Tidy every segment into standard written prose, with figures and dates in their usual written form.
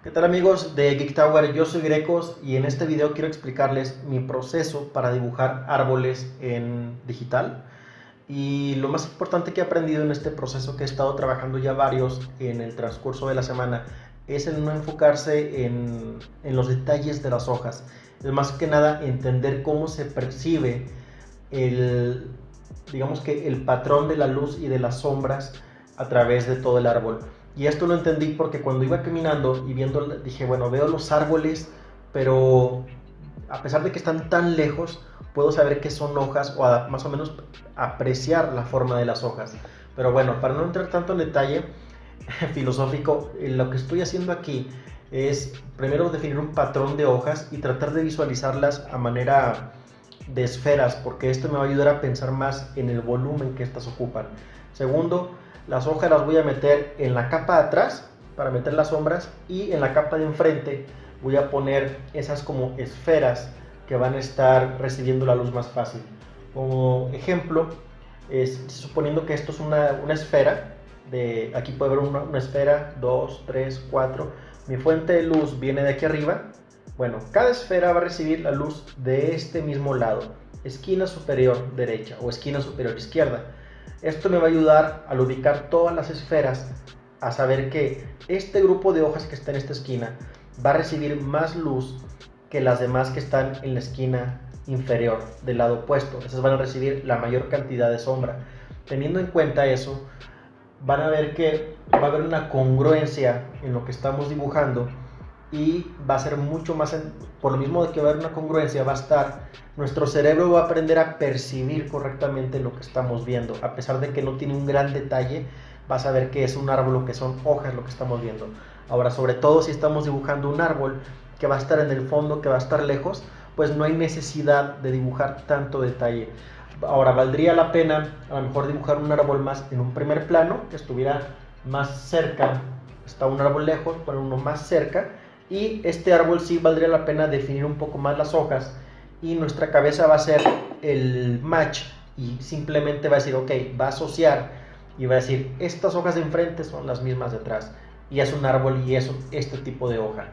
¿Qué tal amigos de Geek Tower? Yo soy Grecos y en este video quiero explicarles mi proceso para dibujar árboles en digital. Y lo más importante que he aprendido en este proceso, que he estado trabajando ya varios en el transcurso de la semana, es el no enfocarse en los detalles de las hojas. Es más que nada entender cómo se percibe digamos que el patrón de la luz y de las sombras a través de todo el árbol. Y esto lo entendí porque cuando iba caminando y viendo, dije, bueno, veo los árboles, pero a pesar de que están tan lejos, puedo saber que son hojas o más o menos apreciar la forma de las hojas. Pero bueno, para no entrar tanto en detalle filosófico, lo que estoy haciendo aquí es primero definir un patrón de hojas y tratar de visualizarlas a manera de esferas, porque esto me va a ayudar a pensar más en el volumen que estas ocupan. Segundo, las hojas las voy a meter en la capa de atrás para meter las sombras, y en la capa de enfrente voy a poner esas como esferas que van a estar recibiendo la luz más fácil. Como ejemplo, suponiendo que esto es una esfera, aquí puede ver una esfera, 2, 3, 4, mi fuente de luz viene de aquí arriba. Bueno, cada esfera va a recibir la luz de este mismo lado, esquina superior derecha o esquina superior izquierda. Esto me va a ayudar al ubicar todas las esferas, a saber que este grupo de hojas que está en esta esquina va a recibir más luz que las demás que están en la esquina inferior del lado opuesto. Esas van a recibir la mayor cantidad de sombra. Teniendo en cuenta eso, van a ver que va a haber una congruencia en lo que estamos dibujando, y va a ser mucho más, por lo mismo de que va a haber una congruencia, nuestro cerebro va a aprender a percibir correctamente lo que estamos viendo. A pesar de que no tiene un gran detalle, vas a ver que es un árbol o que son hojas lo que estamos viendo. Ahora, sobre todo si estamos dibujando un árbol que va a estar en el fondo, que va a estar lejos, pues no hay necesidad de dibujar tanto detalle. Ahora, valdría la pena a lo mejor dibujar un árbol más en un primer plano, que estuviera más cerca. Está un árbol lejos, poner uno más cerca, y este árbol sí valdría la pena definir un poco más las hojas, y nuestra cabeza va a hacer el match y simplemente va a decir, ok, va a asociar y va a decir, estas hojas de enfrente son las mismas de atrás, y es un árbol y es este tipo de hoja.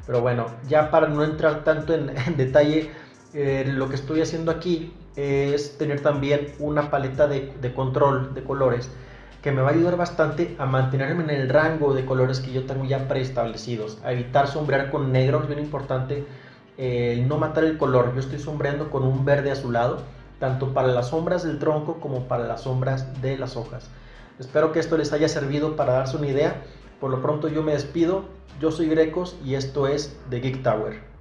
Pero bueno, ya para no entrar tanto en detalle, lo que estoy haciendo aquí es tener también una paleta de control de colores, que me va a ayudar bastante a mantenerme en el rango de colores que yo tengo ya preestablecidos, a evitar sombrear con negro. Es bien importante no matar el color. Yo estoy sombreando con un verde azulado, tanto para las sombras del tronco como para las sombras de las hojas. Espero que esto les haya servido para darse una idea. Por lo pronto yo me despido. Yo soy Grecos y esto es The Geek Tower.